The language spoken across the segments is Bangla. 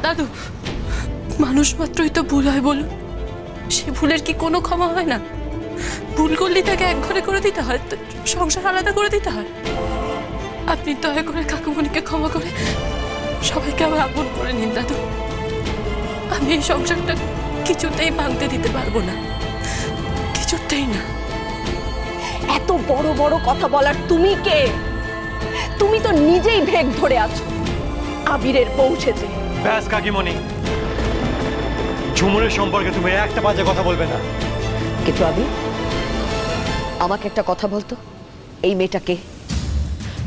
দাদু, মানুষ মাত্রই তো ভুল হয় বলুন, সে ভুলের কি কোনো ক্ষমা হয় না? ভুল করলে তাকে এক ঘরে করে দিতে হয়, সংসার আলাদা করে দিতে হয়। আপনি দয়া করে কাকুমণিকে ক্ষমা করে সবাইকে আবার আপন করে নিন দাদু। আমি এই সংসারটা কিছুতেই ভাঙতে দিতে পারবো না, কিছুতেই না। এত বড় বড় কথা বলার তুমি কে? তুমি তো নিজেই ভেগ ধরে আছো আবিরের পৌঁছেছে। ব্যাস কাকিমণি, ঝুমুরের সম্পর্কে তুমি একটা বাজে কথা বলবে না। কিন্তু আবির, আমাকে একটা কথা বলতো, এই মেয়েটা কে?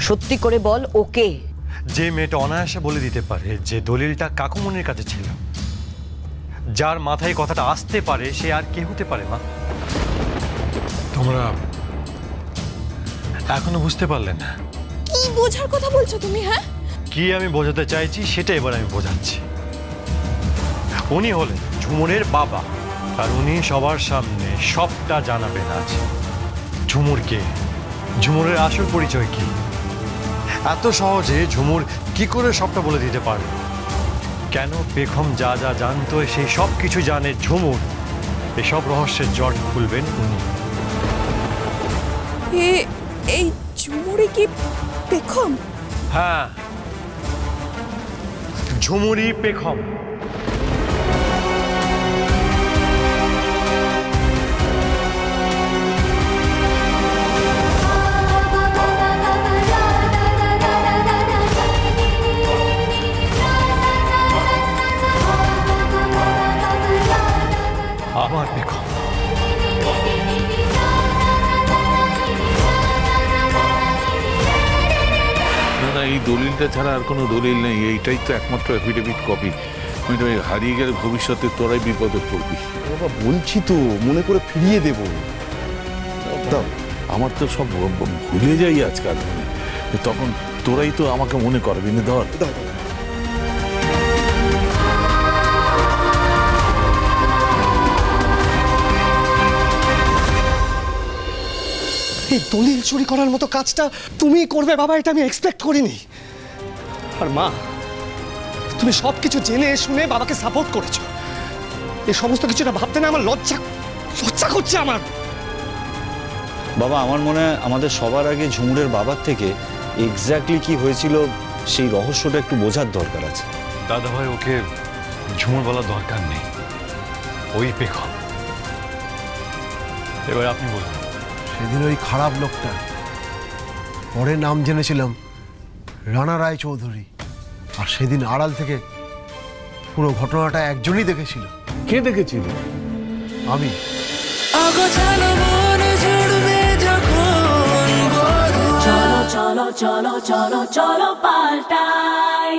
সত্যি করে বল, ও কে? যে মেয়েটা অনায়াসে বলে দিতে পারে যে দলিলটা কাকুমণির কাছে ছিল, যার মাথায় কথাটা আসতে পারে, সে আর কে হতে পারে মা? তোমরা এখনো বুঝতে পারলে না? কি বোঝার কথা বলছো তুমি? হ্যাঁ, কি আমি বোঝাতে চাইছি সেটা এবার আমি বোঝাচ্ছি। উনি হলেন ঝুমুরের বাবা, আর উনি সবার সামনে সবটা জানাবেন আজ। ঝুমুরকে, ঝুমুরের আসল পরিচয় কি, এত সহজে ঝুমুর কি করে সবটা বলে দিতে পারে? কেন পেখম যা যা জানতো সেই সব কিছু জানে ঝুমুর, এসব রহস্যের জট খুলবেন উনি। এই ঝুমুরি কি পেখম? হ্যাঁ, ঝুমুরি পেখম। আমার পেখম। না, এই দলিলটা ছাড়া আর কোনো দলিল নেই, এইটাই তো একমাত্র এফিডেভিট কপি। আমি তো হারিয়ে গেলে ভবিষ্যতে তোরাই বিপদে পড়বি। বাবা বলছি তো, মনে করে ফিরিয়ে দেব। আমার তো সব ভুলে যাই আজকাল, তখন তোরাই তো আমাকে মনে করবি না। ধর এই দলিল চুরি করার মতো কাজটা তুমি করবে বাবা, এটা আমি এক্সপেক্ট করিনি। আর মা, তুমি সবকিছু জেনে শুনে বাবাকে সাপোর্ট করেছো। এই সমস্ত কিছুটা ভাবতে না আমার লজ্জা করছে আমার। বাবা, আমার মনে হয় আমাদের সবার আগে ঝুমুরের বাবার থেকে এক্স্যাক্টলি কি হয়েছিল সেই রহস্যটা একটু বোঝার দরকার আছে। দাদা ভাই, ওকে ঝুমুর বলার দরকার নেই, ওই পেখম। এবার আপনি বলুন। সেদিন ওই খারাপ লোকটা, পরে নাম জেনেছিলাম রানা রায় চৌধুরী, আর সেদিন আড়াল থেকে পুরো ঘটনাটা একজনই দেখেছিল। কে দেখেছিল? আমি। চলো চলো চলো চলো চলো পাল্টাই।